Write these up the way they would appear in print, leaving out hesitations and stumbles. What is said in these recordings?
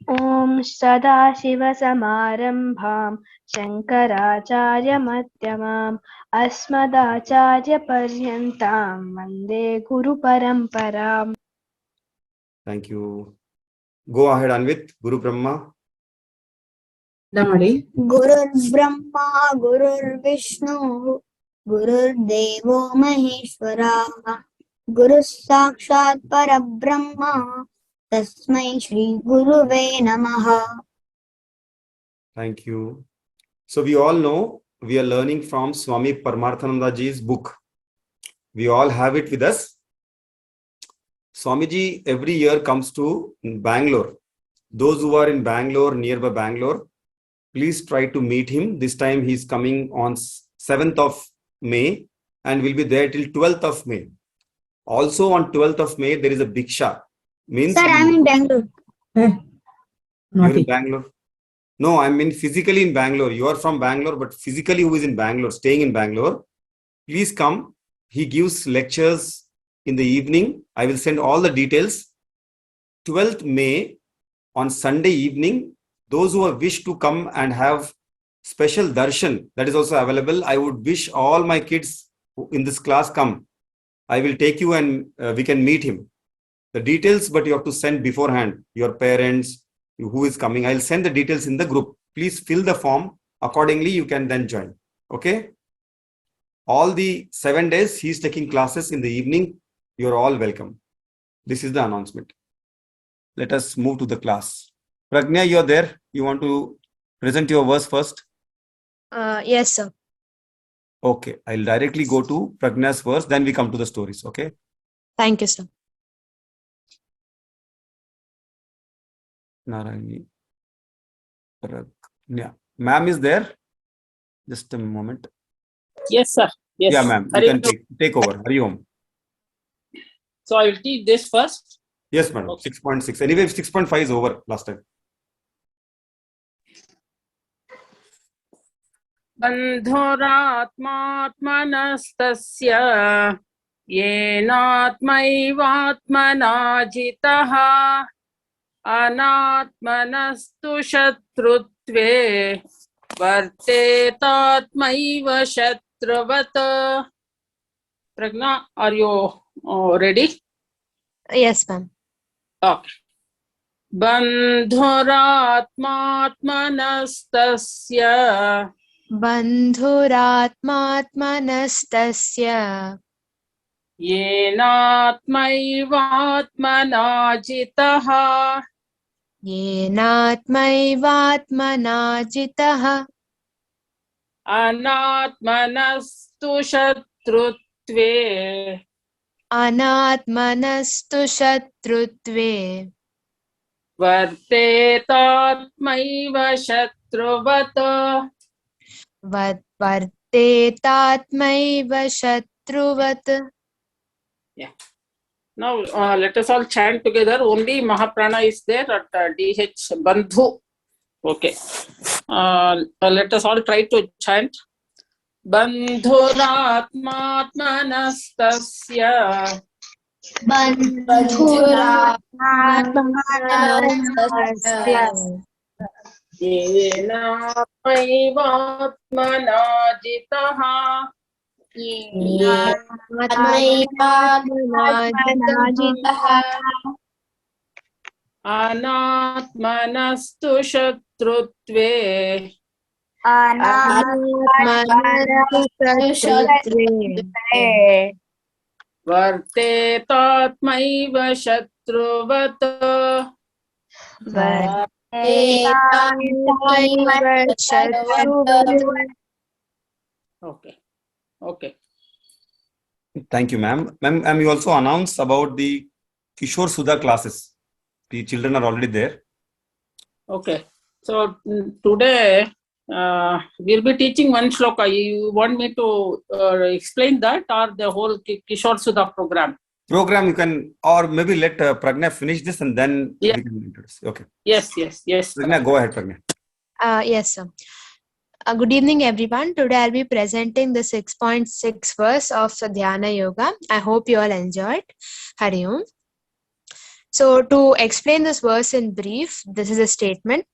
ॐ सदाशिवसमारम्भां शङ्कराचार्यमध्यमाम् अस्मदाचार्यपर्यन्तां वन्दे गुरुपरम्पराम्. Thank you. Go ahead, Anvit. Guru Brahma. गुरुर्ब्रह्मा गुरुर्विष्णु गुरुर्देवो महेश्वरः गुरुः साक्षात् परब्रह्म तस्मै श्री गुरुवे नमः. Thank you. So we all know we are learning from Swami Paramarthanandaji's book. We all have it with us. Swamiji every year comes to Bangalore. Those who are in Bangalore, nearby Bangalore, please try to meet him. This time he is coming on 7th of May and will be there till 12th of May. Also on 12th of May, there is a Bhiksha. Means Sir, I'm in Bangalore. You're in Bangalore? No, I mean physically in Bangalore. You are from Bangalore, but physically who is in Bangalore, staying in Bangalore, please come. He gives lectures in the evening. I will send all the details. 12th May on Sunday evening, those who wish to come and have special darshan, that is also available. I would wish all my kids in this class come. I will take you and we can meet him. The details, but you have to send beforehand, your parents, who is coming. I'll send the details in the group. Please fill the form. Accordingly, you can then join. Okay? All the 7 days, he is taking classes in the evening. You're all welcome. This is the announcement. Let us move to the class. Pragnya, you're there. You want to present your verse first? Yes, sir. Okay. I'll directly go to Pragnya's verse. Then we come to the stories. Okay? Thank you, sir. Narayani. Pragnya. Ma'am is there? Just a moment. Yes, sir. Yes. Yeah, ma'am. You can take over. Hari Om. So I will teach this first. Yes, madam. Okay. 6.6. Anyway, 6.5 is over last time. बन्धुरात्मात्मनस्तस्य येनात्मैवात्मना जितः अनात्मनस्तु शत्रुत्वे वर्तेतात्मैव शत्रुवत्. Pragna, are you ready? Yes, ma'am. Okay. बन्धुरात्मात्मनस्तस्य बन्धुरात्मात्मनस्तस्य येनात्मैवात्मना जितः येनात्मैवात्मना जितः अनात्मनस्तु शत्रुत्वे अनात्मनस्तु शत्रुत्वे वर्तेतात्मैव शत्रुवत्. वर्तेतात्मैव शत्रुवत्. Yeah. Now let us all chant together. Only Mahaprana is there at DH Bandhu. Okay. Let us all try to chant. Bandhuratmatmanastasya येनात्मैवात्मना जितः अनात्मनस्तु शत्रुत्वे वर्तेतात्मैव शत्रुवत्. Okay. Okay. Thank you, ma'am. Ma'am, you also announced about the Kishore Sudha classes. The children are already there. Okay. So today we'll be teaching one shloka. You want me to explain that or the whole Kishore Sudha program? Program you can, or maybe let Pragna finish this and then Yeah. we can introduce. Okay. Yes. Pragna, go ahead, Pragna. Yes, sir. Good evening, everyone. Today I'll be presenting the 6.6 verse of Dhyana Yoga. I hope you all enjoyed. Hari Om. So to explain this verse in brief, this is a statement.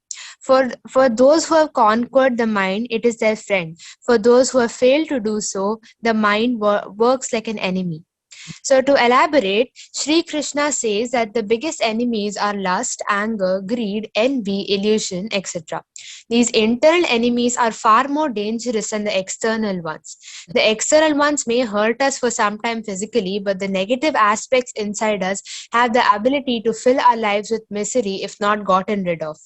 For those who have conquered the mind, it is their friend. For those who have failed to do so, the mind works like an enemy. So to elaborate, Sri Krishna says that the biggest enemies are lust, anger, greed, envy, illusion, etc. These internal enemies are far more dangerous than the external ones. The external ones may hurt us for some time physically, but the negative aspects inside us have the ability to fill our lives with misery if not gotten rid of.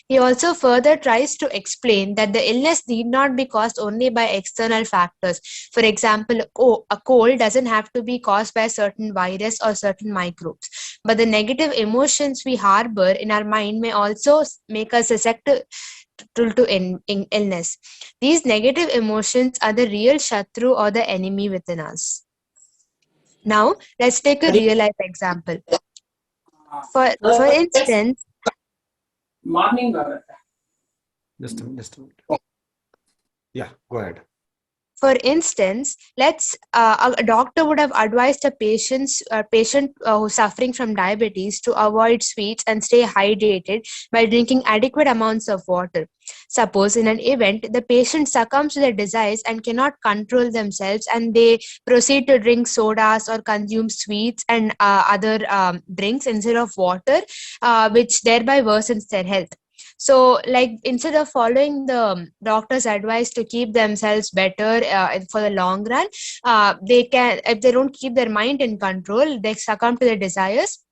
He also further tries to explain that the illness need not be caused only by external factors. For example, a cold doesn't have to be caused by a certain virus or certain microbes. But the negative emotions we harbor in our mind may also make us susceptible to illness. These negative emotions are the real Shatru or the enemy within us. Now, let's take a real life example. For instance, Morning. Just a minute. Yeah, go ahead. For instance, a doctor would have advised a patient who's suffering from diabetes to avoid sweets and stay hydrated by drinking adequate amounts of water. Suppose in an event, the patient succumbs to their desires and cannot control themselves, and they proceed to drink sodas or consume sweets and other drinks instead of water, which thereby worsens their health. So, like, instead of following the doctor's advice to keep themselves better for the long run, they can, if they don't keep their mind in control, they succumb to their desires,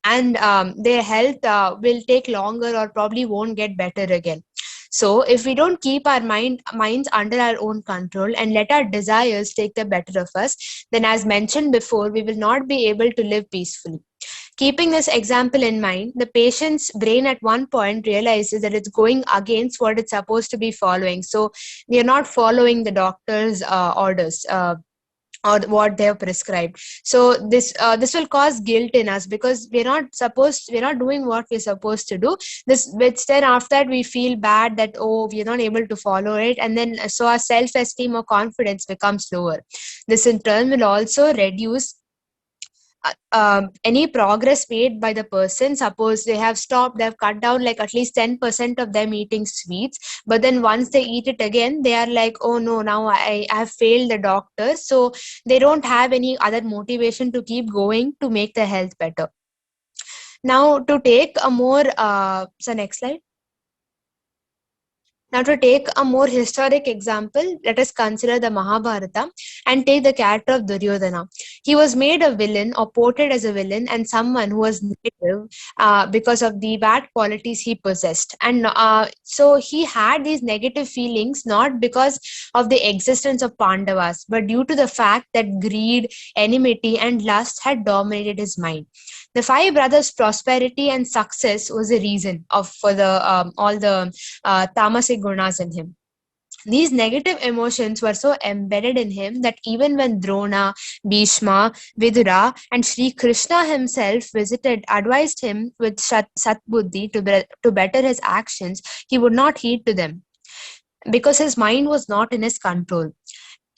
and their health will take longer or probably won't get better again. So if we don't keep our minds under our own control and let our desires take the better of us, then, as mentioned before, we will not be able to live peacefully. Keeping this example in mind, the patient's brain at one point realizes that it's going against what it's supposed to be following. So we are not following the doctor's orders. Or what they have prescribed. So this will cause guilt in us, because we're not doing what we're supposed to do. This, which then after that we feel bad that, oh, we're not able to follow it, and then so our self-esteem or confidence becomes lower. This in turn will also reduce any progress made by the person. Suppose they've cut down like at least 10% of them eating sweets, but then once they eat it again, they are like, oh no, now I have failed the doctor. So they don't have any other motivation to keep going to make their health better. Now to take a more so next slide. Now, to take a more historic example, let us consider the Mahabharata and take the character of Duryodhana. He was made a villain or portrayed as a villain and someone who was negative because of the bad qualities he possessed. And so he had these negative feelings not because of the existence of Pandavas, but due to the fact that greed, enmity, and lust had dominated his mind. The five brothers' prosperity and success was the reason for all the tamasic gunas in him. These negative emotions were so embedded in him that even when Drona, Bhishma, Vidura, and Sri Krishna himself advised him with Satbuddhi to better his actions, he would not heed to them because his mind was not in his control.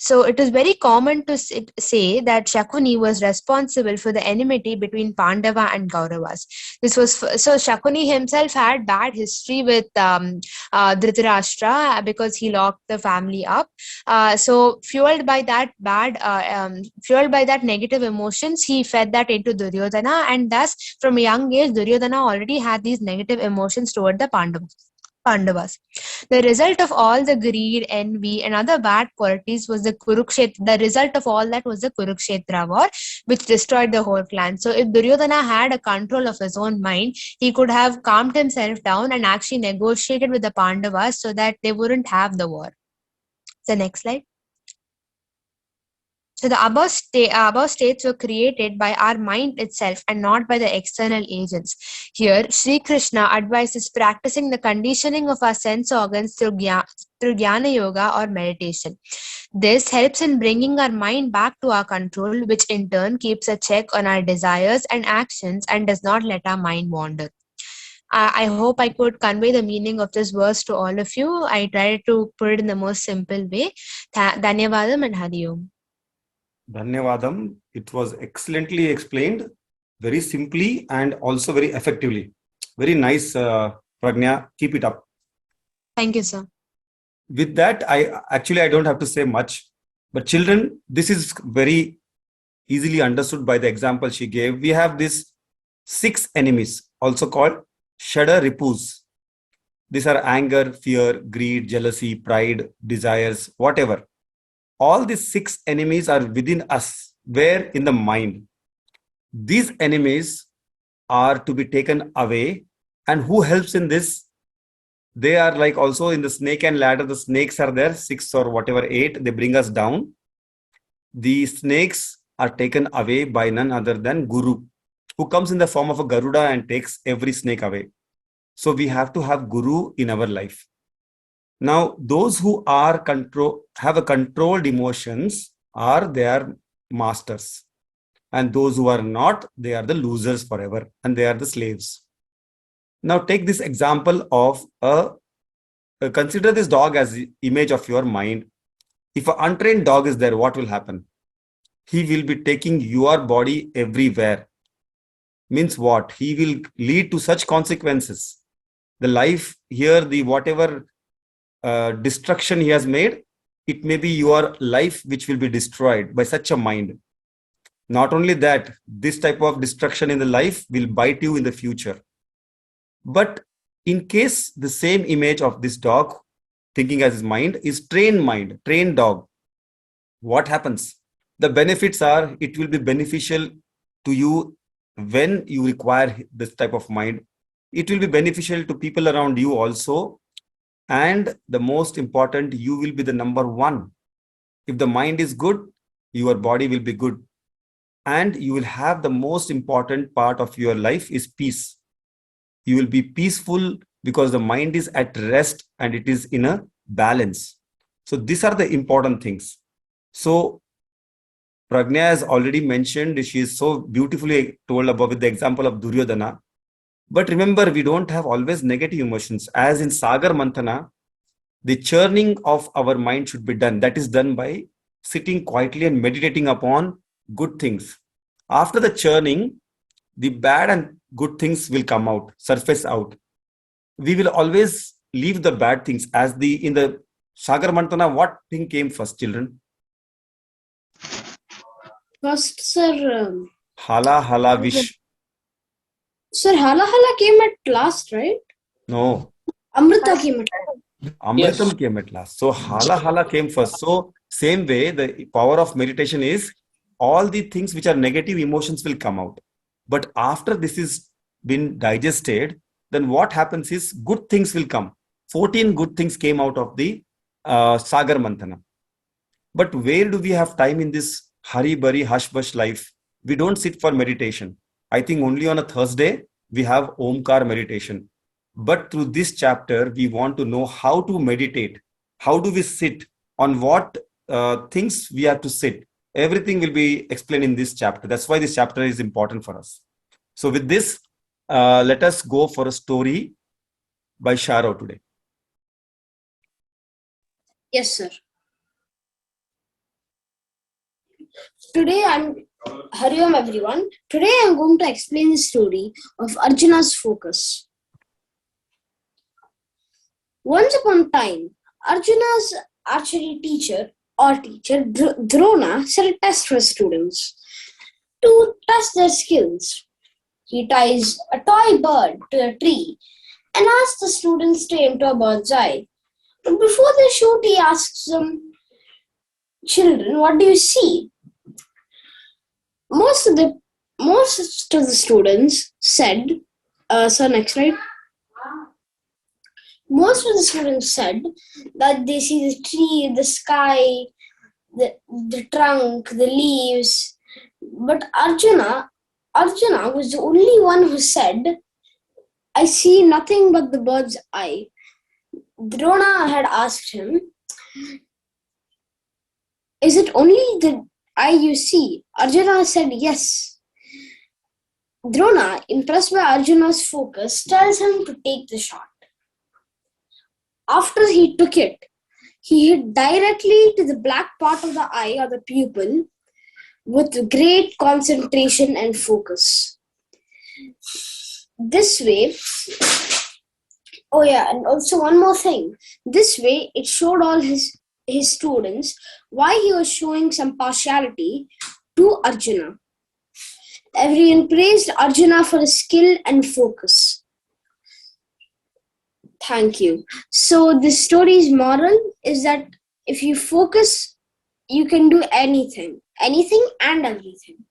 So it is very common to say that Shakuni was responsible for the enmity between Pandava and Kauravas. So Shakuni himself had bad history with Dhritarashtra because he locked the family up. So fueled by that negative emotions, he fed that into Duryodhana, and thus from a young age, Duryodhana already had these negative emotions toward the Pandavas. The result of all the greed, envy, and other bad qualities was the result of all that was the Kurukshetra war, which destroyed the whole clan. So if Duryodhana had a control of his own mind, he could have calmed himself down and actually negotiated with the Pandavas so that they wouldn't have the war. The next slide. So the above states were created by our mind itself and not by the external agents. Here, Sri Krishna advises practicing the conditioning of our sense organs through Jnana Yoga or meditation. This helps in bringing our mind back to our control, which in turn keeps a check on our desires and actions and does not let our mind wander. I hope I could convey the meaning of this verse to all of you. I tried to put it in the most simple way. Dhanyavadam and Hari Om. Dhanyavadam. It was excellently explained. very simply and also very effectively. Very nice, Pragnya. Keep it up. Thank you, sir. With that, I don't have to say much. But children, this is very easily understood by the example she gave. We have these 6 enemies, also called Shada Ripus. These are anger, fear, greed, jealousy, pride, desires, whatever. All these 6 enemies are within us, where in the mind. These enemies are to be taken away. And who helps in this? They are like also in the snake and ladder. The snakes are there, 6 or whatever, 8. They bring us down. The snakes are taken away by none other than Guru, who comes in the form of a Garuda and takes every snake away. So we have to have Guru in our life. Now, those who are have a controlled emotions are their masters. And those who are not, they are the losers forever. And they are the slaves. Now, take this example of consider this dog as the image of your mind. If an untrained dog is there, what will happen? He will be taking your body everywhere. Means what? He will lead to such consequences. The life here, the whatever destruction he has made, it may be your life which will be destroyed by such a mind. Not only that, this type of destruction in the life will bite you in the future. But in case the same image of this dog, thinking as his mind, is trained dog, what happens? The benefits are, it will be beneficial to you when you require this type of mind. It will be beneficial to people around you also. And the most important, you will be the number one. If the mind is good, your body will be good. And you will have the most important part of your life is peace. You will be peaceful because the mind is at rest and it is in a balance. So these are the important things. So Pragnya has already mentioned, she is so beautifully told about with the example of Duryodhana. But remember, we don't have always negative emotions. As in Sagar Mantana, the churning of our mind should be done. That is done by sitting quietly and meditating upon good things. After the churning, the bad and good things will come out, surface out. We will always leave the bad things. As in the Sagar Mantana, what thing came first, children? First, sir. Hala Hala Vish. Sir, Hala Hala came at last, right? No. Amrita came at last. Amritam came at last. So Hala Hala came first. So same way, the power of meditation is all the things which are negative emotions will come out. But after this is been digested, then what happens is good things will come. 14 good things came out of the Sagar Mantana. But where do we have time in this hurry burry hush bush life? We don't sit for meditation. I think only on a Thursday we have Omkar meditation. But through this chapter, we want to know how to meditate. How do we sit? On what things we have to sit? Everything will be explained in this chapter. That's why this chapter is important for us. So with this, let us go for a story by Sharo today. Yes, sir. Today Hari Om everyone. Today I'm going to explain the story of Arjuna's focus. Once upon a time, Arjuna's archery teacher Drona set a test for his students to test their skills. He ties a toy bird to a tree and asks the students to aim to a bird's eye. But before they shoot, he asks them, "Children, what do you see?" Most of the students said, "Sir, next slide." Most of the students said that they see the tree, the sky, the trunk, the leaves. But Arjuna was the only one who said, "I see nothing but the bird's eye." Drona had asked him, "Is it only the eye you see?" Arjuna said yes. Drona, impressed by Arjuna's focus, tells him to take the shot. After he took it, he hit directly to the black part of the eye or the pupil with great concentration and focus. This way, oh yeah, and also one more thing. This way, it showed all his students why he was showing some partiality to Arjuna. Everyone praised Arjuna for his skill and focus. Thank you. So the story's moral is that if you focus, you can do anything and everything.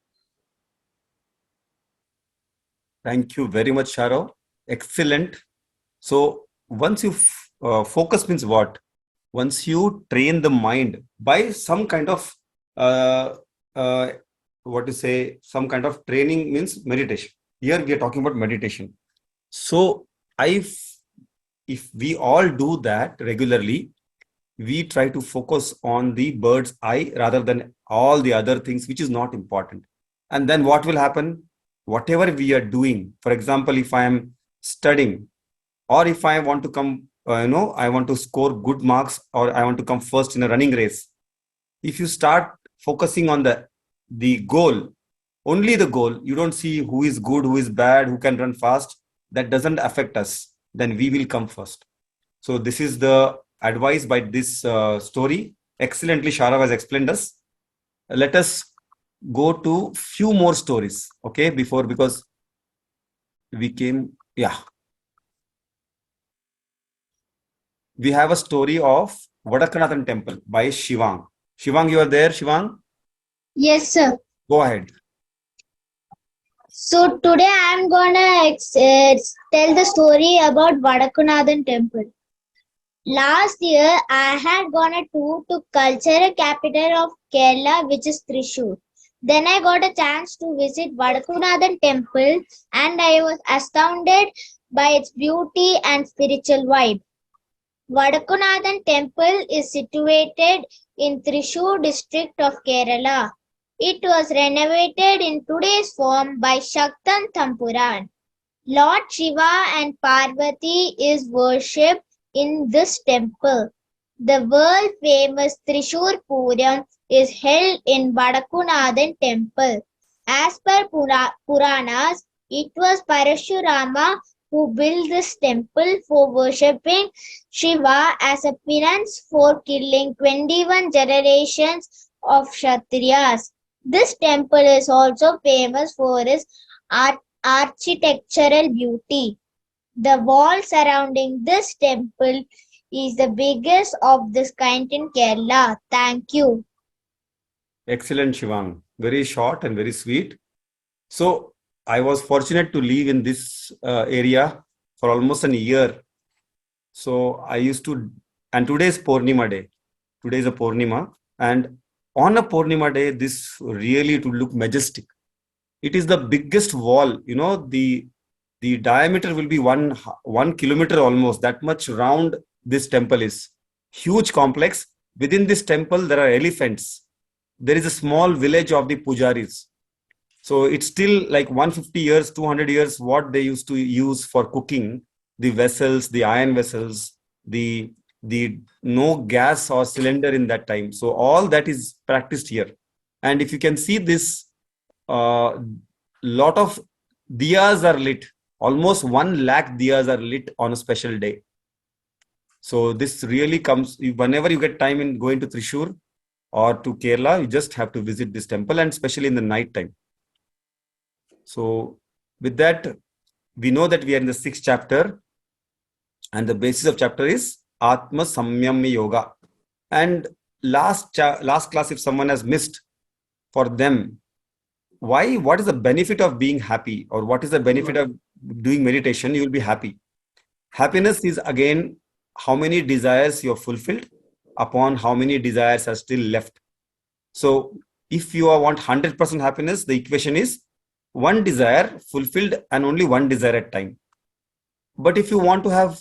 Thank you very much, Sharo. Excellent. So once you focus means what? Once you train the mind by some kind of some kind of training means meditation. Here we are talking about meditation. So if we all do that regularly, we try to focus on the bird's eye rather than all the other things, which is not important. And then what will happen? Whatever we are doing, for example, if I am studying, or if I want to come, I want to score good marks, or I want to come first in a running race. If you start focusing on the goal, only the goal, you don't see who is good, who is bad, who can run fast, that doesn't affect us, then we will come first. So this is the advice by this story. Excellently, Shara has explained us. Let us go to few more stories, okay, because we came, we have a story of Vadakanathan temple by Shivang. Shivang, you are there, Shivang? Yes, sir. Go ahead. So today I am gonna tell the story about Vadakunathan temple. Last year I had gone a tour to cultural capital of Kerala, which is Thrissur. Then I got a chance to visit Vadakunathan temple and I was astounded by its beauty and spiritual vibe. Vadakunathan temple is situated in Thrissur district of Kerala. It was renovated in today's form by Shaktan Thampuran. Lord Shiva and Parvati is worshipped in this temple. The world famous Thrissur Puram is held in Vadakunathan temple. As per Puranas, it was Parashurama who built this temple for worshipping Shiva as a penance for killing 21 generations of Kshatriyas. This temple is also famous for its architectural beauty. The wall surrounding this temple is the biggest of this kind in Kerala. Thank you. Excellent, Shivang. Very short and very sweet. So I was fortunate to live in this area for almost a year. So I used to, and today is Purnima day. Today is a Purnima, and on a Purnima day, this really to look majestic. It is the biggest wall. The diameter will be one kilometer almost. That much round this temple is. Huge complex. Within this temple, there are elephants. There is a small village of the pujaris. So it's still like 150 years, 200 years, what they used to use for cooking, the vessels, the iron vessels, the no gas or cylinder in that time. So all that is practiced here. And if you can see this, lot of diyas are lit. Almost 1 lakh diyas are lit on a special day. So this really comes, whenever you get time in going to Thrissur or to Kerala, you just have to visit this temple, and especially in the night time. So with that, we know that we are in the 6th chapter, and the basis of chapter is Atma Samyam Yoga. And last class, if someone has missed, for them, what is the benefit of being happy, or what is the benefit of doing meditation? You will be happy. Happiness is again how many desires you have fulfilled upon how many desires are still left. So if you want 100% happiness, the equation is one desire fulfilled and only one desire at time. But if you want to have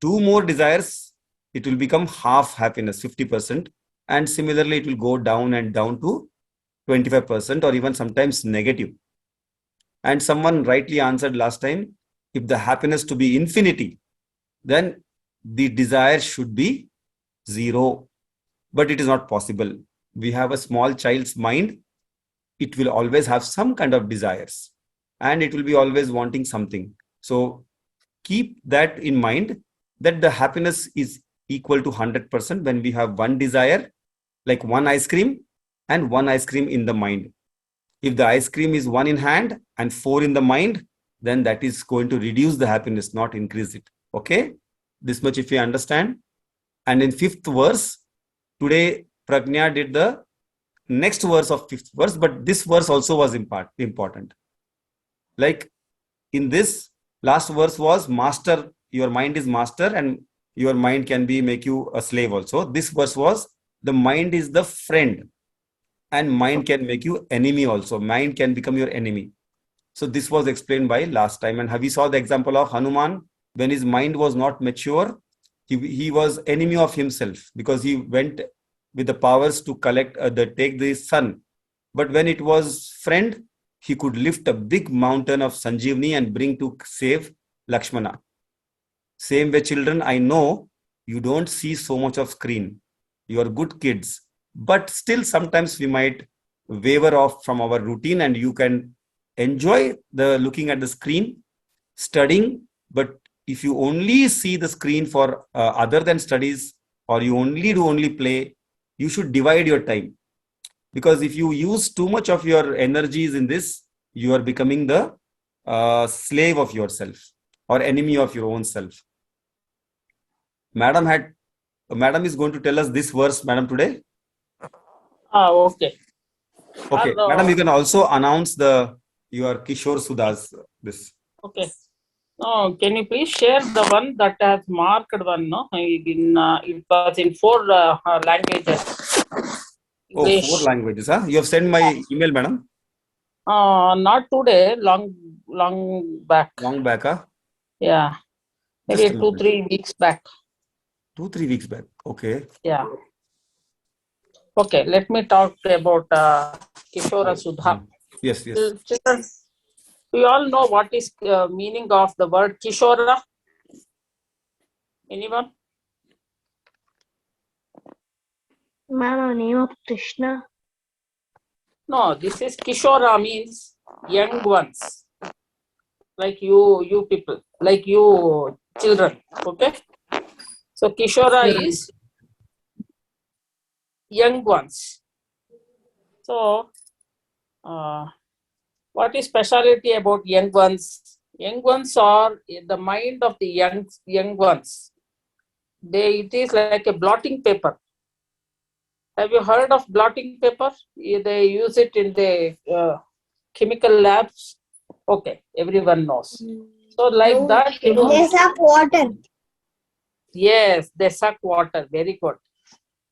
2 more desires, it will become half happiness, 50%. And similarly, it will go down and down to 25% or even sometimes negative. And someone rightly answered last time, if the happiness to be infinity, then the desire should be 0. But it is not possible. We have a small child's mind. It will always have some kind of desires. and it will be always wanting something. So keep that in mind, that the happiness is equal to 100% when we have one desire, like one ice cream and one ice cream in the mind. If the ice cream is one in hand and four in the mind, then that is going to reduce the happiness, not increase it. Okay, this much if you understand. And in fifth verse, today Pragnya did the next verse of fifth verse, but this verse also was important. Like in this last verse was master, your mind is master, and your mind can be make you a slave also. This verse was the mind is the friend, and mind can make you enemy also. Mind can become your enemy. So this was explained by last time. And have you saw the example of Hanuman? When his mind was not mature, he was enemy of himself, because he went with the powers to take the sun. But when it was friend, he could lift a big mountain of Sanjeevani and bring to save Lakshmana. Same way, children, I know you don't see so much of screen. You are good kids, but still sometimes we might waver off from our routine, and you can enjoy the looking at the screen, studying. But if you only see the screen for other than studies, or you only play, you should divide your time. Because if you use too much of your energies in this, you are becoming the slave of yourself or enemy of your own self. Madam is going to tell us this verse, madam, today. Okay. Okay, madam, you can also announce your Kishore Sudhas this. Okay. Can you please share the one that has marked one? No, it was in 4 languages. English. Oh, 4 languages, huh? You have sent my email, madam? Not today, long back. Long back, huh? Yeah. Maybe 2-3 weeks back. 2-3 weeks back. Okay. Yeah. Okay, let me talk about Kishora Sudha. Yes. Children, we all know what is meaning of the word Kishora? Anyone? Ma'am, name of Krishna. No, this is Kishora means young ones. Like you people, like you children. Okay. So Kishora is young ones. So what is speciality about young ones? Young ones are the mind of the young ones. It is like a blotting paper. Have you heard of blotting paper? They use it in the chemical labs. Okay, everyone knows. So like that, you know. They suck water. Yes, they suck water. Very good.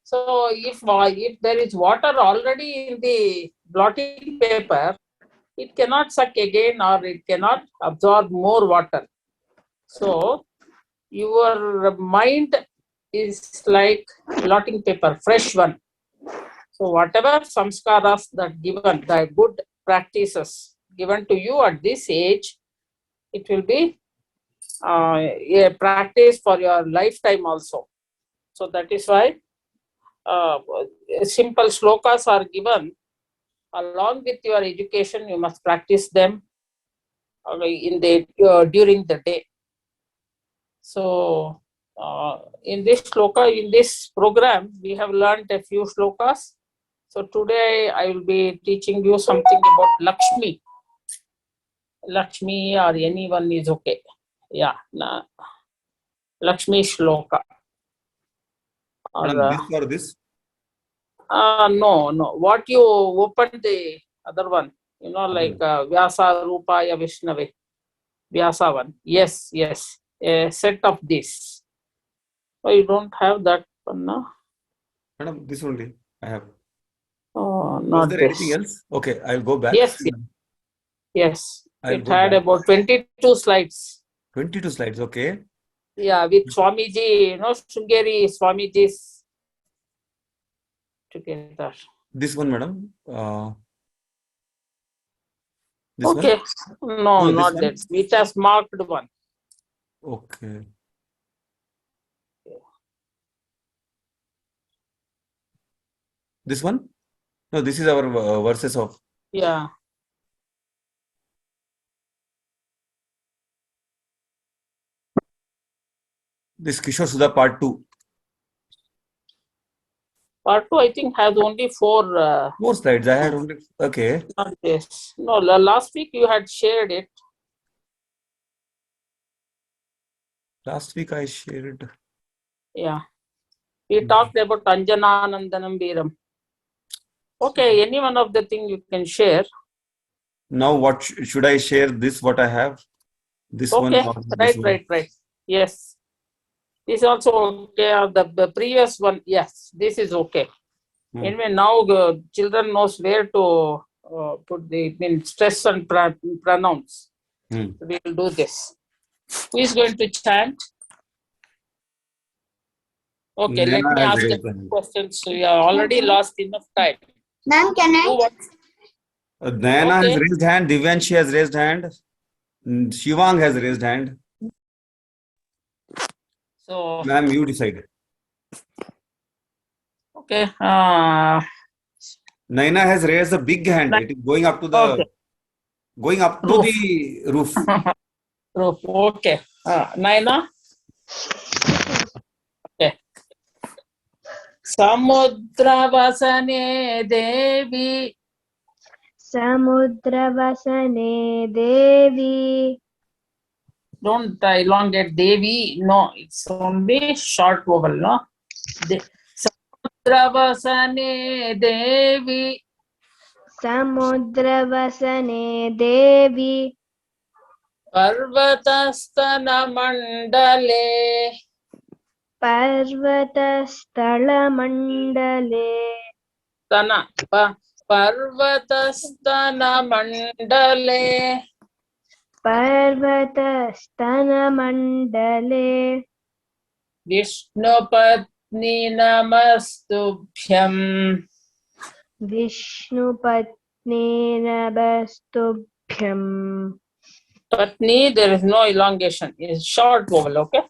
So if there is water already in the blotting paper, it cannot suck again, or it cannot absorb more water. So your mind is like blotting paper, fresh one. So whatever samskaras that given, the good practices given to you at this age, it will be a practice for your lifetime also. So that is why simple slokas are given. Along with your education, you must practice them during the day. So in this sloka, in this program, we have learned a few slokas. So today I will be teaching you something about Lakshmi. Lakshmi or anyone is okay. Yeah, Lakshmi shloka. This or this? No. What you open the other one, like Vyasa Rupaya Vishnave. Vyasa one. Yes. A set of this. Oh, you don't have that one, no? Madam, this only I have. Oh, not there this. Anything else? Okay, I'll go back. Yes. It had back. about 22 slides. 22 slides, okay. Yeah, with Swamiji, Shungeri Swamiji's together. This one, madam. This okay. one? No, not that. Which has marked one. Okay. This one? No, this is our verses of. Yeah. This Kishore Sudha part 2. Part 2, I think, has only 4. 4 slides. I had only. Okay. Not this. No, last week you had shared it. Last week I shared. Yeah. We talked about Anjana Nandanam Veeram. Okay, any one of the thing you can share. Now, what should I share? This what I have. This one. Okay, Or this one? right. Yes. This is also okay. The previous one, yes, this is okay. Anyway, now the children knows where to put the stress and pronounce. So we will do this. Who is going to chant? Okay, let me ask the questions. We have already lost enough time. Ma'am, can I? Dayana Okay. has raised hand. Divyanshi has raised hand. Shivang has raised hand. So, Ma'am, you decide. okay. Naina has raised a big hand. It is going up to the Okay. Roof. The roof. Roof. Okay. Naina. Okay. Samudravasane Devi. Samudravasane Devi. Don't elongate Devi. No, it's only short vowel. No. Samudravasane Devi. Samudravasane Devi. Parvatastana Mandale. Parvatasthala Mandale. Stana. Parvatastana Mandale. Parvatastana Mandale. Vishnupatni Namastubhyam. Vishnupatni Nabastubhyam. Patni, there is no elongation. It's short vowel, okay?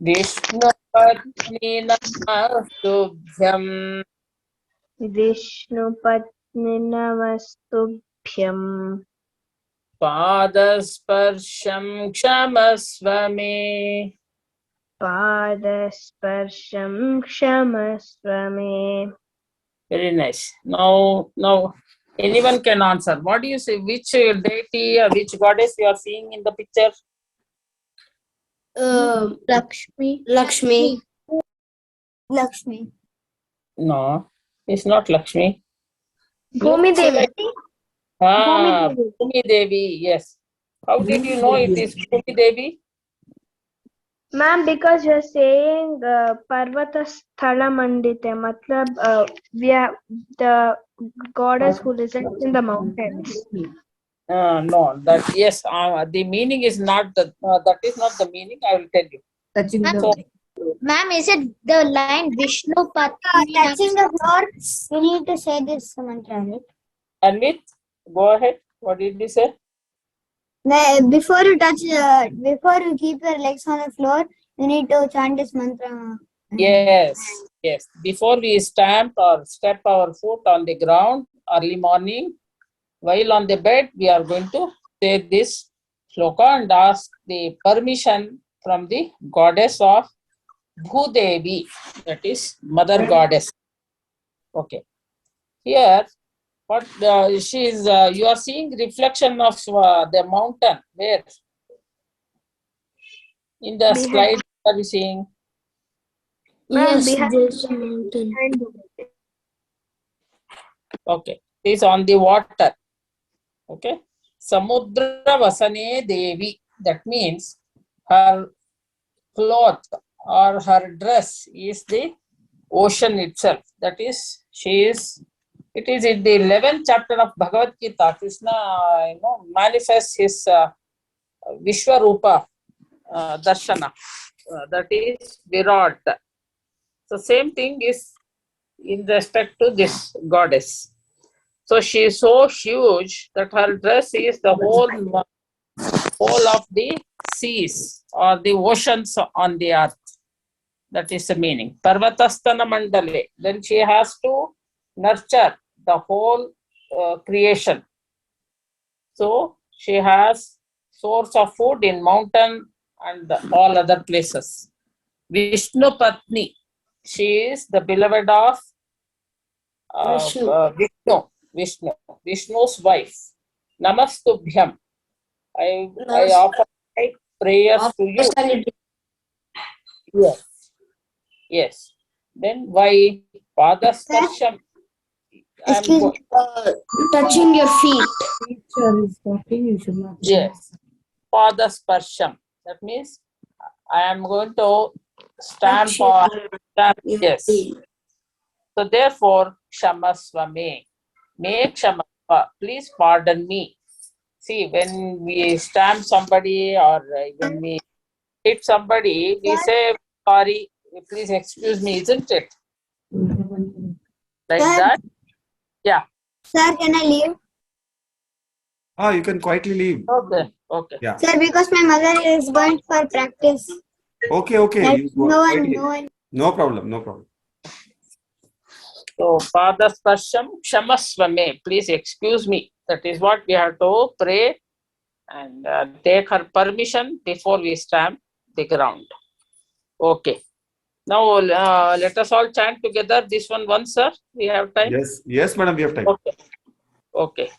Vishnupatni Namastubhyam. Vishnupatni Namastubhyam. Padasparsham Kshamasvame. Padasparsham Kshamasvame. Very nice. Now, anyone can answer. What do you say? Which deity or which goddess you are seeing in the picture? Lakshmi. No, it's not Lakshmi. Bhumi Devi. Bhumi Devi. Yes. How did you know it is Bhumi Devi? Ma'am, because you're saying Parvata Sthala Mandite, matlab we are the goddess who resides in the mountains. No, that yes, the meaning is not that. That is not the meaning. I will tell you. So, Ma'am, is it the line Vishnu Patni? Touching the floor, you need to say this mantra, right? Anvit, go ahead. What did you say? Before you touch, before you keep your legs on the floor, you need to chant this mantra. Yes. Before we stamp or step our foot on the ground early morning, while on the bed, we are going to say this shloka and ask the permission from the goddess of Bhudevi, that is Mother Goddess. Okay. Here, what she is, you are seeing reflection of the mountain. Where? In the slide, are you seeing? Yes, there's a mountain. Okay. It is on the water. Okay. Samudra Vasane Devi. That means her cloth or her dress is the ocean itself. That is, it is in the 11th chapter of Bhagavad Gita. Krishna, manifests his Vishwarupa Darshana. That is Virat. So same thing is in respect to this goddess. So she is so huge that her dress is the whole of the seas or the oceans on the earth. That is the meaning. Parvatastana Mandale. Then she has to nurture the whole creation. So she has source of food in mountain and all other places. Vishnu Patni. She is the beloved of Vishnu. Vishnu. Vishnu's wife. Namastubhyam. I Namaste. offer my prayers to you. Yes. Yes. Then why Padasparsham? Excuse me. Touching your feet. Teacher is talking, you should not. Yes. Padasparsham. That means I am going to stamp Touch on. your Yes. feet. So therefore, Kshamasva me. Make Kshamasva. Please pardon me. See, when we stamp somebody or when we hit somebody, we say, sorry, please excuse me, isn't it? Like Sir? that? Yeah. Sir, can I leave? You can quietly leave. Okay. Okay. Yeah. Sir, because my mother is going for practice. Okay. You go quietly. No problem. No problem. So, Padasparsham Kshamasva me. Please excuse me. That is what we have to pray and take her permission before we stamp the ground. Okay. Now, let us all chant together this one once, sir. We have time. Yes, madam. We have time. Okay. Okay.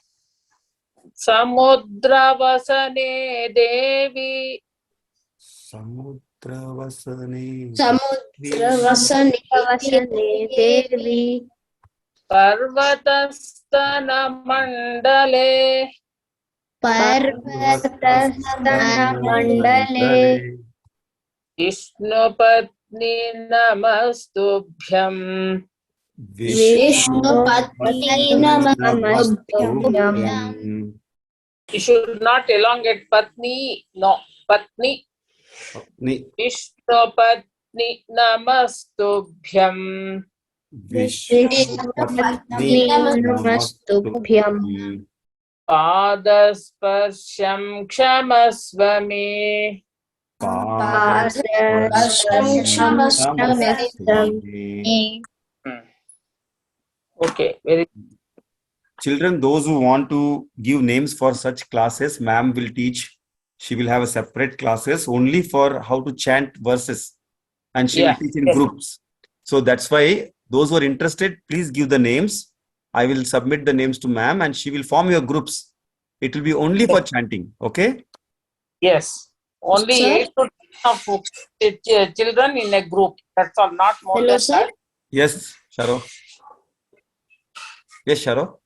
Samudravasane Devi. Samudravasane. Samudravasane Devi. Parvatastana Mandale. Mandale. Vishnupatni Namastubhyam. Vishnupatni Namastubhyam. You should not elongate Patni. No, Patni. Vishnupatni Namastubhyam. Vishnupatni Namastubhyam. Padasparsham Kshamasva me. Okay, very. Children, those who want to give names for such classes, ma'am will teach. She will have a separate classes only for how to chant verses, and she will teach in groups. So that's why those who are interested, please give the names. I will submit the names to ma'am, and she will form your groups. It will be only for chanting. Okay? Yes. Only Sir? 8 to 10 of children in a group. That's all, not more Hello, than sir. that. Yes, Sharo. Yes, Sharo.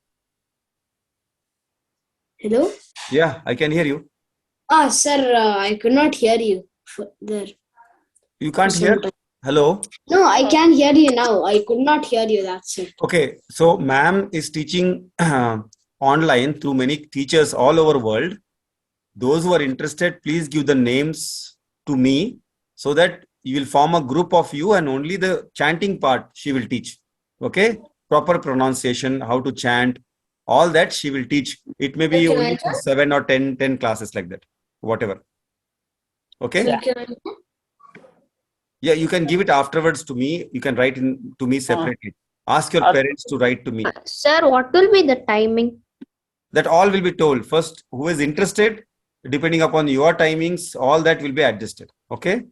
Hello? Yeah, I can hear you. Sir, I could not hear you there. You can't hear? Hello? No, I can hear you now. I could not hear you, that's it. Okay, so ma'am is teaching online through many teachers all over world. Those who are interested, please give the names to me so that you will form a group of you, and only the chanting part she will teach. Okay? Proper pronunciation, how to chant, all that she will teach. It may be only for 7 or 10 classes like that, whatever. Okay? Yeah, you can give it afterwards to me. You can write in to me separately. Ask your parents to write to me. Sir, what will be the timing? That all will be told. First, who is interested, depending upon your timings, all that will be adjusted. Okay?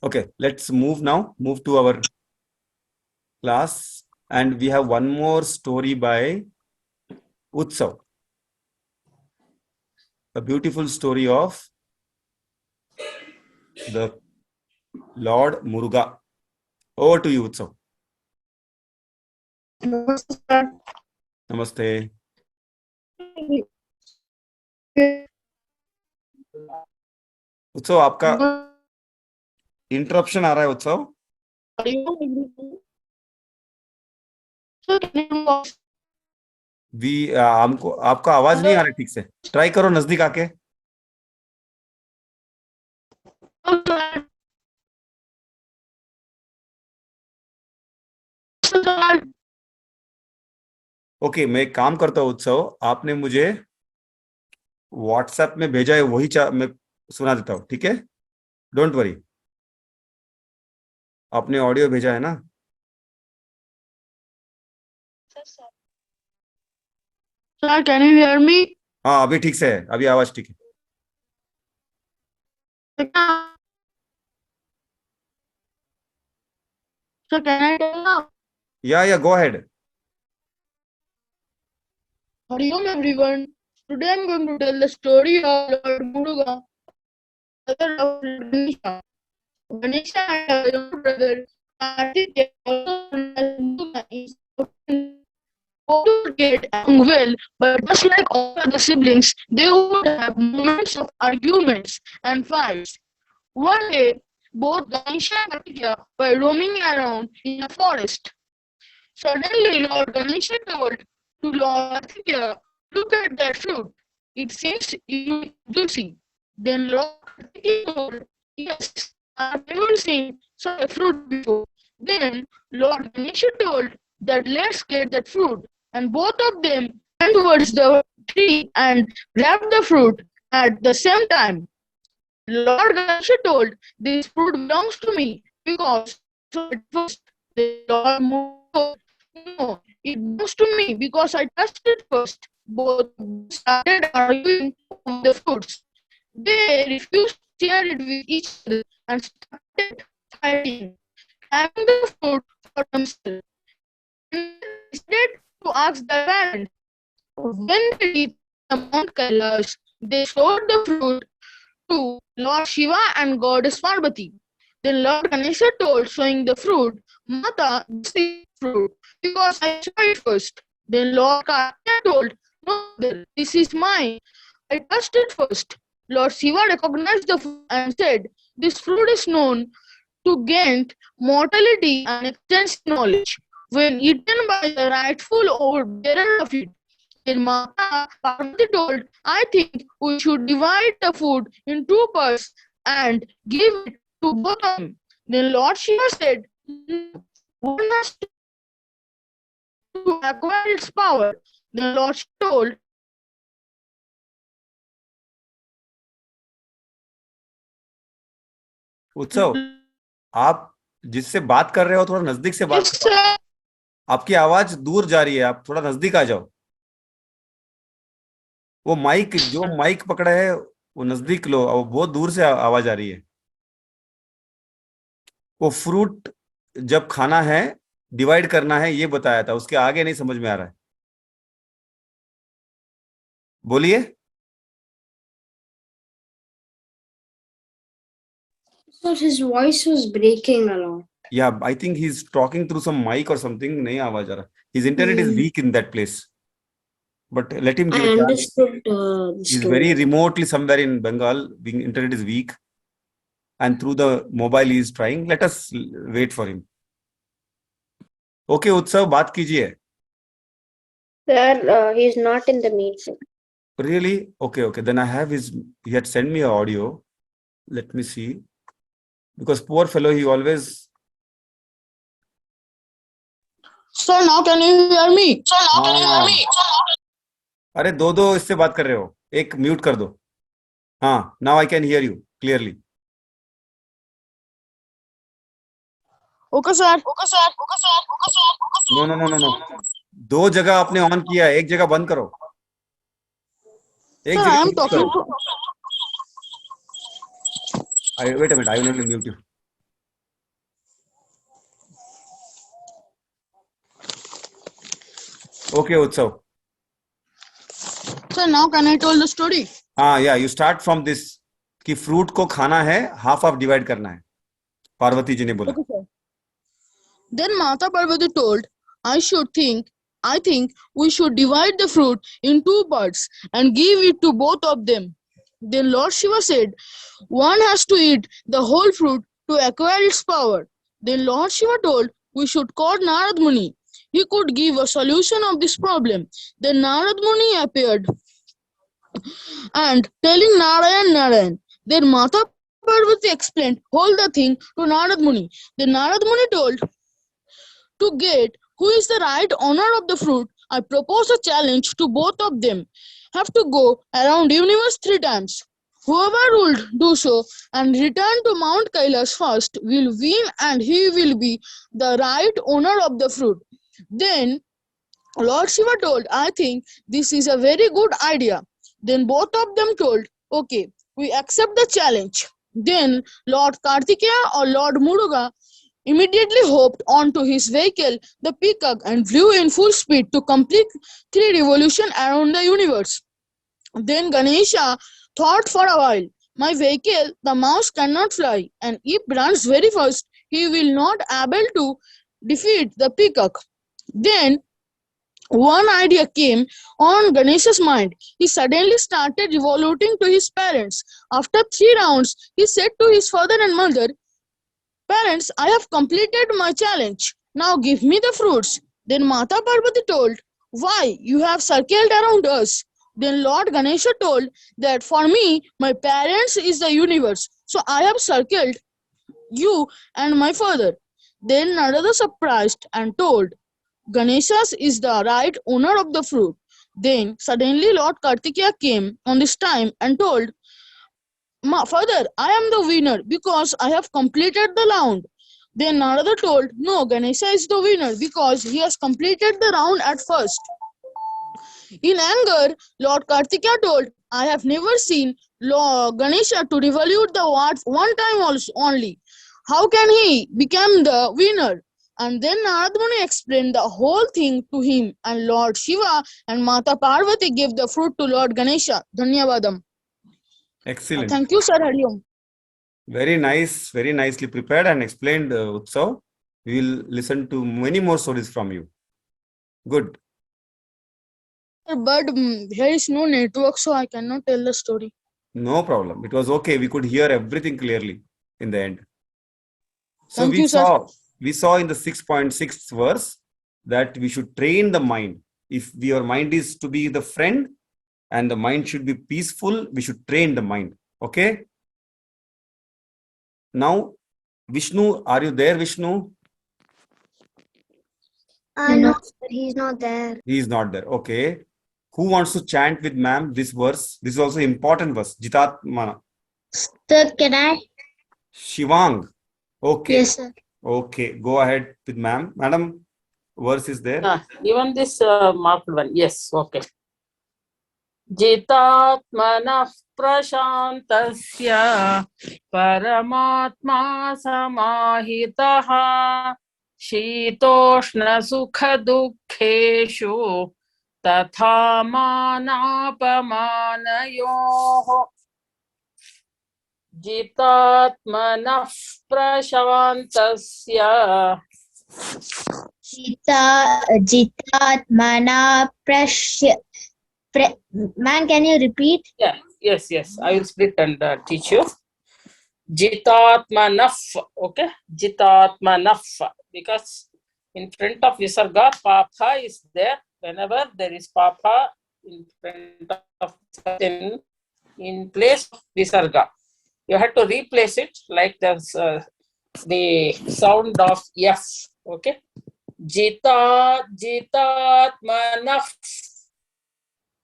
Okay, let's move now. Move to our class. And we have one more story by Utsav. A beautiful story of the Lord Muruga. Over to you, Utsav. Namaste. उत्सव आपका interruption आ रहा है उत्सव हमको आपका आवाज नहीं आ रहा ठीक से ट्राई करो नजदीक आके ओके मैं एक काम करता हूँ उत्सव आपने मुझे व्हाट्सएप में भेजा है वही मैं सुना देता हूँ ठीक है डोंट वरी आपने ऑडियो भेजा है ना sir can you hear me हाँ अभी ठीक से है अभी आवाज ठीक है So can I tell now? Yeah, go ahead. Hari Om everyone. Today I'm going to tell the story of Lord Muruga, brother of Lord Ganesha. Ganesha had a younger brother, Karthikeya, also known as Muruga in South India. Both would get along well, but just like all other siblings, they would have moments of arguments and fights. One day, both Ganesha and Karthikeya were roaming around in a forest. Suddenly, Lord Ganesha told to Lord Karthikeya, "Look at that fruit. It seems juicy." Then Lord Karthikeya told, "Yes, I've never seen such a fruit before." Then Lord Ganesha told that let's get that fruit, and both of them ran towards the tree and grabbed the fruit at the same time. Lord Ganesha told, "This fruit belongs to me because I saw it first." Then Lord Muruga told, "No, it belongs to me because I touched it first." Both of them started arguing over the fruits. They refused to share it with each other and started fighting, having the fruit for themselves. And they decided to ask their parents. When they reached the Mount Kailash, they showed the fruit to Lord Shiva and Goddess Parvati. Then Lord Ganesha told, showing the fruit, "Mata, this is fruit, because I saw it first." Then Lord Karthikeya told, "No, mother, this is mine. I touched it first." Lord Shiva recognized the fruit and said, "This fruit is known to gain mortality and extensive knowledge when eaten by the rightful bearer of it." Then Mata Parvati told, "I think we should divide the food in two parts and give it to both of them." Then Lord Shiva said, "No, one has to acquire its power." Then Lord Shiva told, उत्सव, आप जिससे बात कर रहे हो थोड़ा नजदीक से बात करो। आपकी आवाज दूर जा रही है, आप थोड़ा नजदीक आ जाओ। वो जो माइक पकड़ा है वो नजदीक लो, वो बहुत दूर से आवाज आ रही है। वो फ्रूट जब खाना है, डिवाइड करना है, ये बताया था, उसके आगे नहीं समझ में आ रहा है। बोलिए। So his voice was breaking a lot. Yeah, I think he's talking through some mic or something. नहीं आवाज आ रहा। His internet is weak in that place. But let him give I a chance. understood the He's story. very remotely somewhere in Bengal. Being internet is weak, and through the mobile he is trying. Let us wait for him. Okay, Utsav, बात कीजिए. Sir, he's not in the meeting. Really? Okay. Then I have his. He had sent me an audio. Let me see. Because poor fellow, he always. "Sir, now can you hear me?" अरे दो इससे बात कर रहे हो, एक mute कर दो। हाँ, now I can hear you clearly. Okay, sir. No. दो जगह आपने ऑन किया है, एक जगह बंद करो। एक Sir, जगह I am mute talking करो। to. Wait a minute, I will only mute you. Okay, Utsav. Sir, now can I tell the story? हाँ, yeah, you start from this कि फ्रूट को खाना है, हाफ डिवाइड करना है, पार्वती जी ने बोला। Okay, sir. Then Mata Parvati told, I think we should divide the fruit in two parts and give it to both of them." Then Lord Shiva said, "One has to eat the whole fruit to acquire its power." Then Lord Shiva told, "We should call Narad Muni. He could give a solution of this problem." Then Narad Muni appeared and telling Narayan. Then Mata Parvati explained whole the thing to Narad Muni. Then Narad Muni told, "To get who is the right owner of the fruit, I propose a challenge to both of them. Have to go around universe 3 times. Whoever will do so and return to Mount Kailash first will win, and he will be the right owner of the fruit." Then Lord Shiva told, "I think this is a very good idea." Then both of them told, "Okay, we accept the challenge." Then Lord Kartikeya or Lord Muruga immediately hopped onto his vehicle, the peacock, and flew in full speed to complete 3 revolutions around the universe. Then Ganesha thought for a while. My vehicle, the mouse, cannot fly, and if runs very fast, he will not able to defeat the peacock. Then one idea came on Ganesha's mind. He suddenly started revoluting to his parents. After 3 rounds, he said to his father and mother, Parents, I have completed my challenge. Now give me the fruits. Then Mata Parvati told, Why, you have circled around us. Then Lord Ganesha told that for me, my parents is the universe. So I have circled you and my father. Then Narada surprised and told, Ganesha is the right owner of the fruit. Then suddenly Lord Kartikeya came on this time and told, Father, I am the winner because I have completed the round. Then Narada told, No, Ganesha is the winner because he has completed the round at first. In anger, Lord Kartikeya told, I have never seen Lord Ganesha to revolute the words one time also only. How can he become the winner? And then Narad Muni explained the whole thing to him, and Lord Shiva and Mata Parvati gave the fruit to Lord Ganesha. Dhanyavadam. Excellent. Thank you, Sir Hariom. Very nice, very nicely prepared and explained, Utsav. We will listen to many more stories from you. Good. But here is no network, so I cannot tell the story. No problem. It was okay. We could hear everything clearly in the end. So Thank you, sir. we saw in the 6.6th verse that we should train the mind. If your mind is to be the friend and the mind should be peaceful, we should train the mind. Okay. Now, Vishnu, are you there, Vishnu? No, sir, he's not there. He is not there. Okay. Who wants to chant with ma'am this verse? This is also important verse. Jitatmana. Sir, can I? Shivang. Okay. Yes, sir. Okay. Go ahead with ma'am. Madam, verse is there. Even this marked one. Yes. Okay. जितात्मनः प्रशान्तस्य परमात्मा समाहितः शीतोष्णसुखदुःखेषु तथा मानापमानयोः जितात्मनः प्रशान्तस्य Jitatmana Man, can you repeat? Yeah, yes, I will split and teach you. Jitatmanaf, okay? Jitatmanaf, because in front of Visarga, Papa is there. Whenever there is Papa in front of in place of Visarga, you have to replace it like this, the sound of F, okay? Jitatmanaf.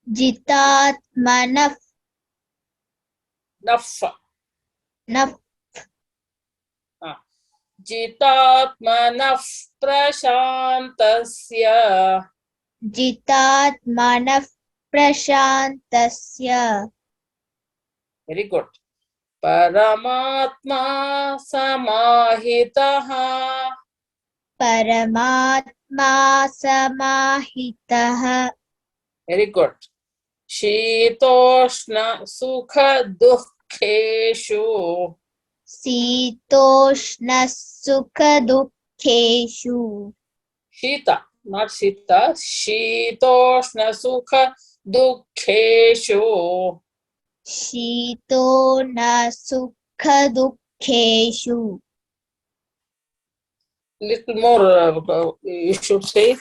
Jitatmanaf. Naf. Naf. Jitatmanaf prashantasya. Jitatmanaf prashantasya. Very good. Paramatma samahitaha. Paramatma samahitaha. Very good. Shitoshna sukha dukkeshu. Sitoshna sukha dukkeshu. Shita, not Sita. Shitoshna sukha dukkeshu. Shitona sukha dukkeshu. Little more, you should say.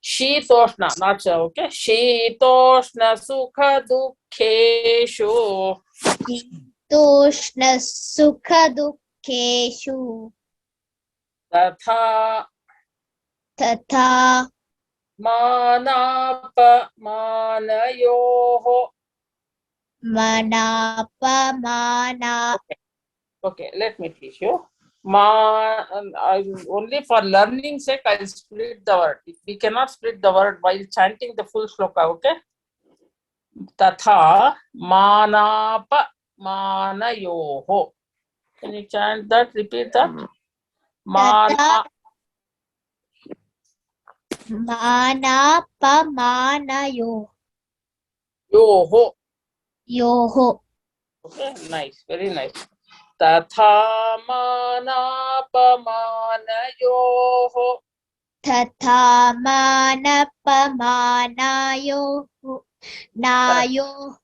Shitoshna, not okay. Shitoshna sukha dukkeshu. Shitoshna sukha dukkeshu. Tatha Tatha manapamanayoho. manapamana. Okay, let me teach you. Only for learning sake, I'll split the word. We cannot split the word while chanting the full shloka, okay? Tatha manapa manayoho. Can you chant that? Repeat that. Mana. Manapamanayo. Yoho. Yoho. Okay, nice, very nice. Tatha manapamanayoho. Tatha manapamanayo. Nayo.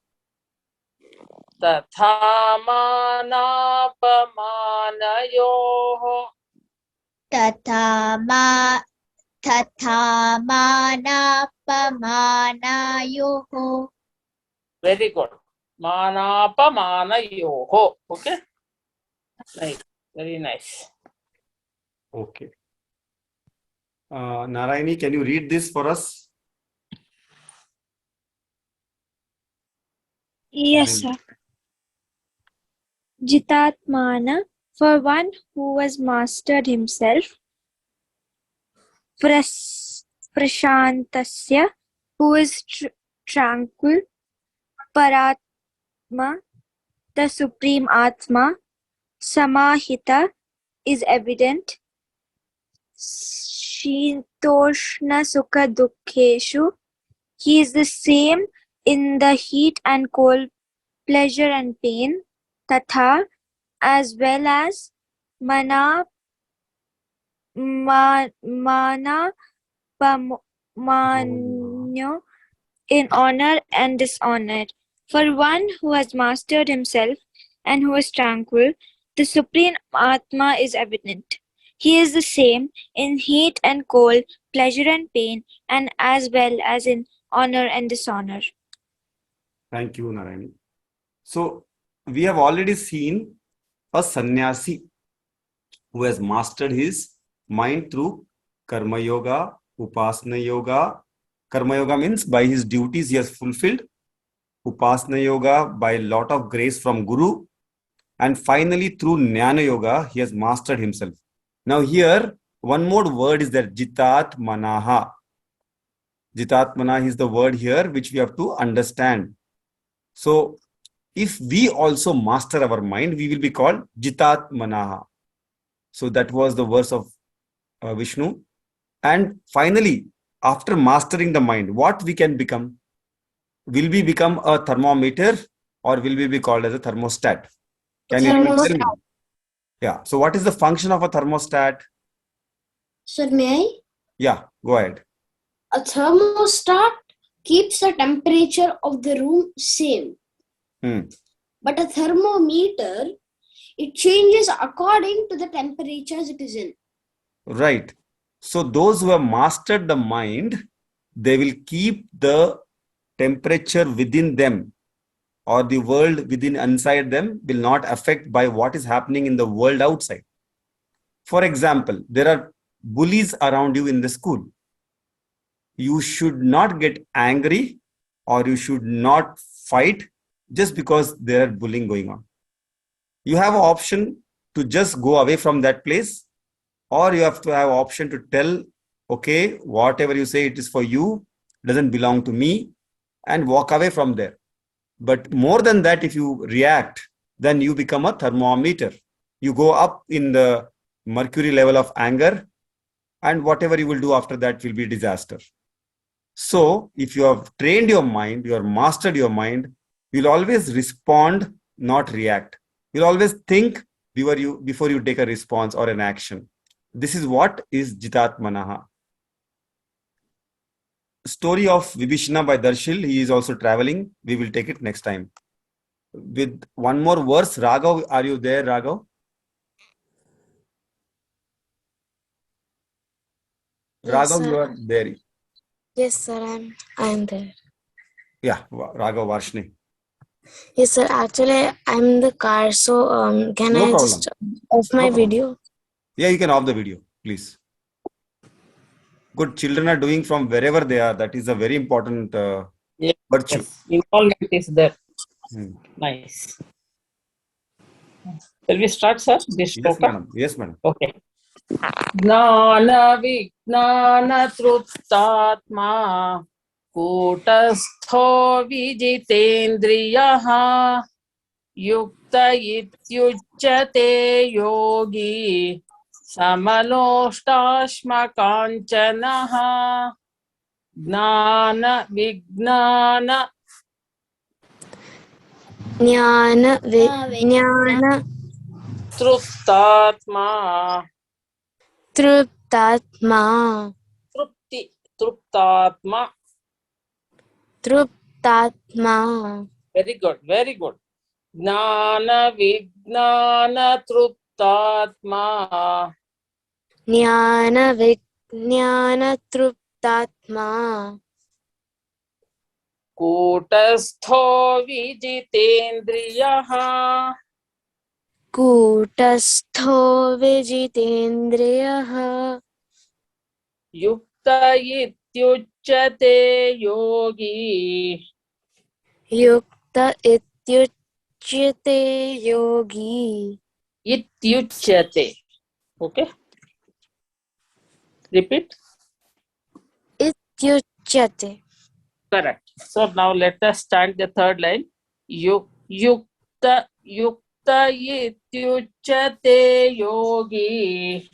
Tatha manapamanayoho. Tatha manapamanayo. Very good. Manapamanayoho. Okay, nice, very nice. Okay. Narayani, can you read this for us? Yes, sir. Jitatmana, for one who has mastered himself. Prashantasya, who is tranquil. Paratma, the supreme Atma. Samahita is evident. Shitoshna Sukha Dukkheshu, he is the same in the heat and cold, pleasure and pain. Tatha, as well as mana pamanyo, in honor and dishonor. For one who has mastered himself and who is tranquil, the supreme Atma is evident. He is the same in heat and cold, pleasure and pain, and as well as in honor and dishonor. Thank you, Narayani. So, we have already seen a sannyasi who has mastered his mind through karma yoga, upasana yoga. Karma yoga means by his duties he has fulfilled. Upasana yoga by a lot of grace from Guru. And finally, through Jnana yoga, he has mastered himself. Now here, one more word is there, Jitat Manaha. Jitat Manah is the word here which we have to understand. So, if we also master our mind, we will be called Jitat Manaha. So that was the verse of Vishnu. And finally, after mastering the mind, what we can become? Will we become a thermometer or will we be called as a thermostat? Can you tell me? Yeah. So what is the function of a thermostat? Sir, may I? Yeah, go ahead. A thermostat keeps the temperature of the room same. But a thermometer, it changes according to the temperatures it is in. Right. So those who have mastered the mind, they will keep the temperature within them, or the world within inside them will not affect by what is happening in the world outside. For example, there are bullies around you in the school. You should not get angry or you should not fight just because there are bullying going on. You have an option to just go away from that place, or you have to have option to tell, okay, whatever you say, it is for you, doesn't belong to me, and walk away from there. But more than that, if you react, then you become a thermometer. You go up in the mercury level of anger, and whatever you will do after that will be disaster. So if you have trained your mind, you have mastered your mind, you'll always respond, not react. You'll always think before you take a response or an action. This is what is Jitat Manaha. Story of Vibhishana by Darshil. He is also traveling. We will take it next time. With one more verse, Raghav, are you there, Raghav? Yes, Raghav, sir. you are there. Yes, sir. I am there. Yeah, Raghav Varshni. Yes, sir. Actually, I'm in the car, so can No I problem. just off No my problem. video? Yeah, you can off the video, please. Good. Children are doing from wherever they are. That is a very important Yes, virtue. yes. Involvement is there. Nice. Shall we start, sir? This Yes, shloka? madam. Yes, madam. Okay. Jnana Vijnana Truttatma Kutastho Vijitendriyaha Yukta Ityuchyate Yogi समलोष्टाश्मकाञ्चनः ज्ञान विज्ञान ज्ञान विज्ञान तृप्तात्मा तृप्तात्मा तृप्ति तृप्तात्मा. तृप्तात्मा Very good, very good. ज्ञान विज्ञान तृप्तात्मा ज्ञान विज्ञान तृप्तात्मा कूटस्थो विजितेन्द्रियः कूटस्थो विजितेन्द्रियः युक्त इत्युच्यते योगी. युक्त इत्युच्यते योगी. इत्युच्यते. Okay. Repeat. इत्युच्यते. Correct. So now let us start the third line. Yukta ityuchyate yogi.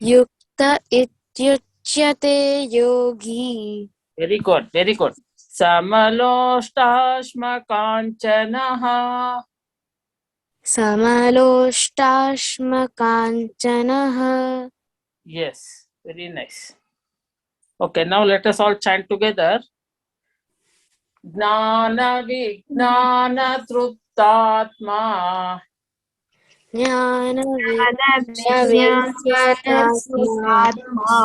युक्त इत्युच्यते योगी. Very good, very good. Samaloष्टाश्मकाञ्चनः. समलोष्टाश्मकाञ्चनः. Yes, very nice. Okay, now let us all chant together. Jnana vijnana truptatma. ज्ञान ज्ञानविज्ञानतृप्तात्मा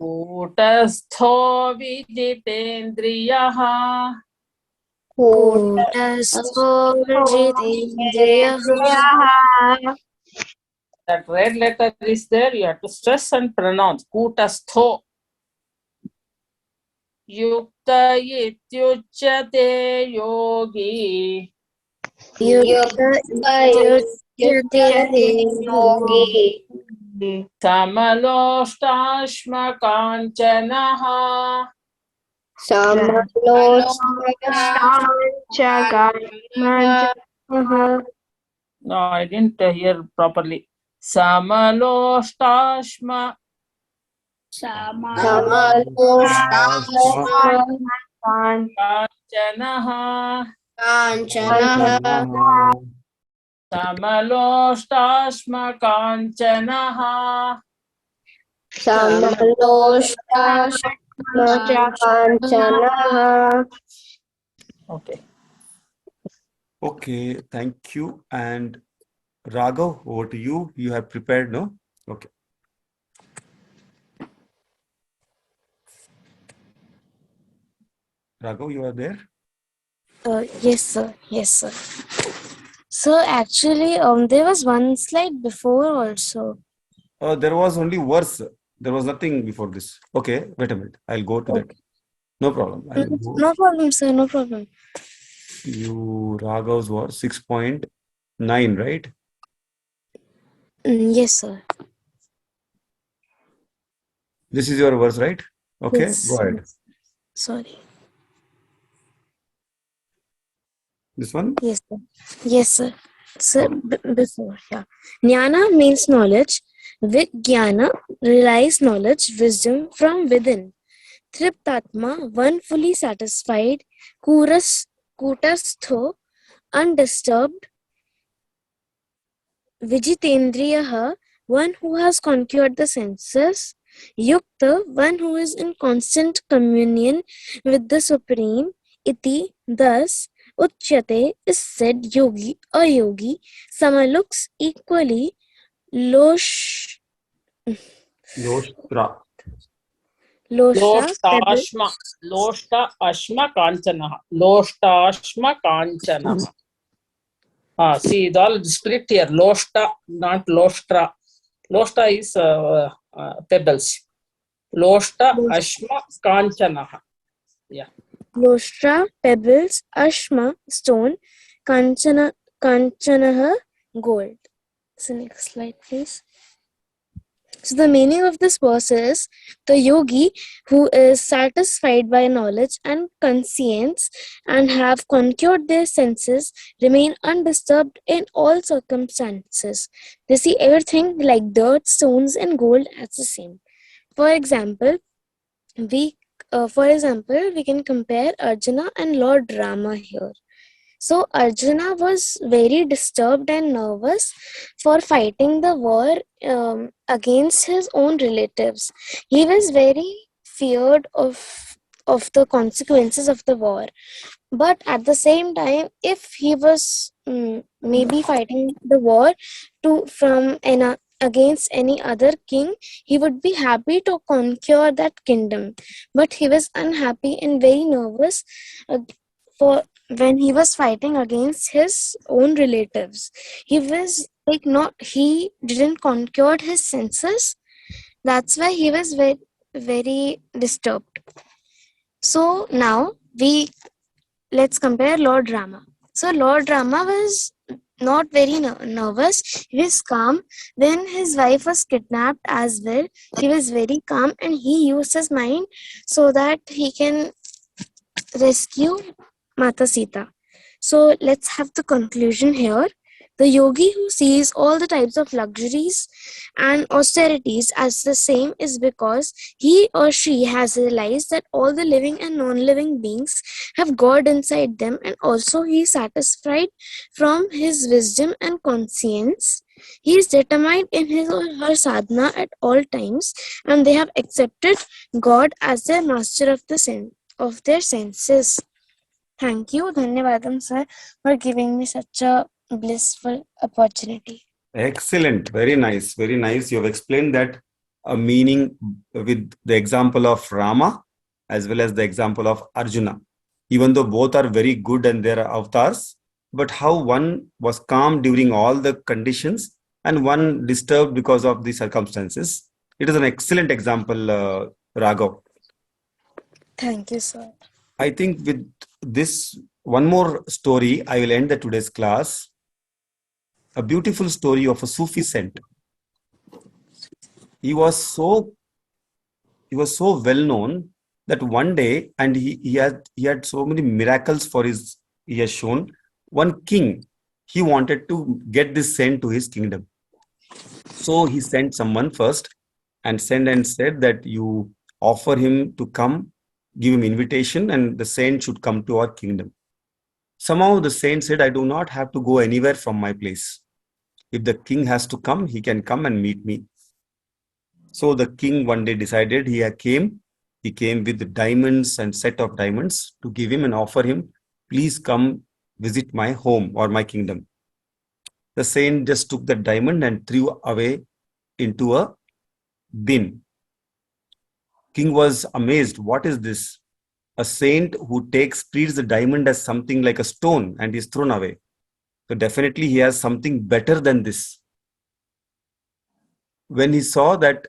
कूटस्थो विजितेन्द्रियः. कूटस्थो विजितेन्द्रियः. That red letter is there, you have to stress and pronounce. Kutastho. Yukta ityuchyate yogi. Yogi. Samaloष्टाश्मकाञ्चनः. No, I didn't hear properly. Samaloष्टाश्makaञ्चनः. समलोष्टाश्मकाञ्चनः. Okay. Okay, thank you. And Raghav, over to you. You have prepared, no? Okay. Raghav, you are there? Yes, sir. Yes, sir. So actually, there was one slide before also. There was only verse. There was nothing before this. Okay, wait a minute. I'll go to that. No problem. I'll go. No problem, sir. No problem. You Raghav's was 6.9, right? Yes, sir. This is your verse, right? Okay, Yes. go ahead. Sorry. This one? Yes, sir. Yes, sir. Sir, before, yeah. Jnana means knowledge. Vijnana relies knowledge, wisdom from within. Triptatma, one fully satisfied. Kutastho, undisturbed. Vijitendriyaha, one who has conquered the senses. Yukta, one who is in constant communion with the Supreme. Iti, thus, Uchyate is said yogi, a yogi. Sama looks equally loshtra. Loष्टाश्मकाञ्चनः. See, it all split here. Loshta, not loshtra. Loshta is pebbles. Loshta ashma kanchanaha. Yeah. Loshtra, pebbles, ashma, stone, kanchanaha, gold. So next slide, please. So the meaning of this verse is the yogi who is satisfied by knowledge and conscience and have conquered their senses remain undisturbed in all circumstances. They see everything like dirt, stones, and gold as the same. For example, we we can compare Arjuna and Lord Rama here. So Arjuna was very disturbed and nervous for fighting the war against his own relatives. He was very feared of the consequences of the war. But at the same time, if he was maybe fighting the war against any other king, he would be happy to conquer that kingdom. But he was unhappy and very nervous uh, for when he was fighting against his own relatives. He was like not he didn't conquer his senses. That's why he was very disturbed. So now let's compare Lord Rama. So Lord Rama was not very nervous. He was calm. When his wife was kidnapped as well, he was very calm and he used his mind so that he can rescue Mata Sita. So let's have the conclusion here. The yogi who sees all the types of luxuries and austerities as the same is because he or she has realized that all the living and non-living beings have God inside them, and also he is satisfied from his wisdom and conscience. He is determined in his or her sadhana at all times, and they have accepted God as their master of their senses. Thank you, Dhanyavadam sir, for giving me such a blissful opportunity. Excellent. Very nice. Very nice. You have explained that a meaning with the example of Rama as well as the example of Arjuna. Even though both are very good and they are avatars, but how one was calm during all the conditions and one disturbed because of the circumstances. It is an excellent example, Raghav. Thank you, sir. I think with this one more story, I will end the today's class. A beautiful story of a Sufi saint. He was so well known that one day, and he had so many miracles he has shown. One king, he wanted to get this saint to his kingdom. So he sent someone first and said that you offer him to come, give him invitation, and the saint should come to our kingdom. Somehow the saint said, I do not have to go anywhere from my place. If the king has to come, he can come and meet me. So the king one day decided he came with diamonds and set of diamonds to give him and offer him, please come visit my home or my kingdom. The saint just took the diamond and threw away into a bin. King was amazed. What is this? A saint who treats the diamond as something like a stone and is thrown away. So definitely he has something better than this. When he saw that,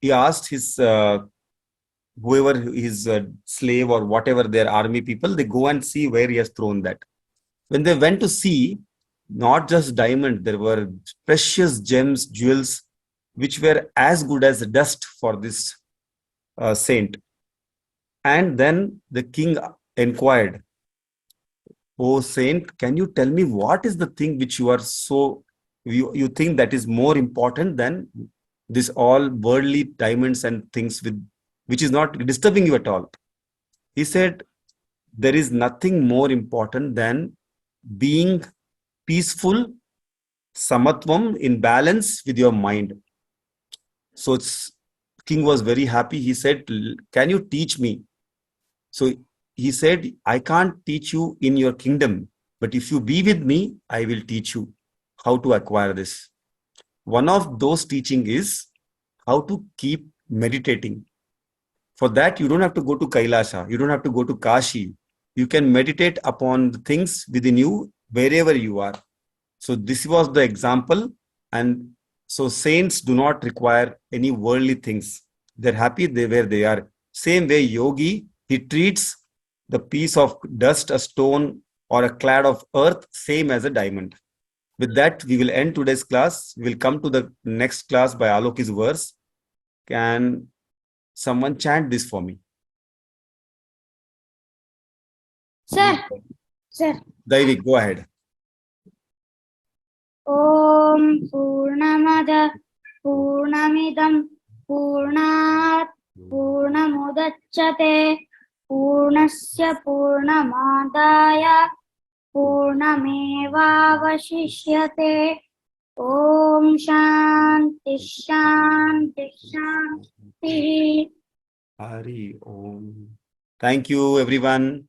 he asked his whoever his slave or whatever their army people, they go and see where he has thrown that. When they went to see, not just diamond, there were precious gems, jewels, which were as good as dust for this saint. And then the king inquired, "Oh saint, can you tell me what is the thing which you are you think that is more important than this all worldly diamonds and things which is not disturbing you at all?" He said, there is nothing more important than being peaceful, samatvam, in balance with your mind. So king was very happy. He said, can you teach me? So he said, I can't teach you in your kingdom, but if you be with me, I will teach you how to acquire this. One of those teaching is how to keep meditating. For that, you don't have to go to Kailasha. You don't have to go to Kashi. You can meditate upon the things within you wherever you are. So this was the example. And so saints do not require any worldly things. They're happy where they are. Same way yogi, he treats the piece of dust, a stone, or a clad of earth, same as a diamond. With that, we will end today's class. We will come to the next class by Alok's verse. Can someone chant this for me? Sir. Sir. Daivik, go ahead. Om Purnamada Purnamidam Purnat Purnamudachyate Purnasya Purnamadaya Purnamevavashishyate. Om Shanti Shanti Shanti. Hari Om. Thank you, everyone.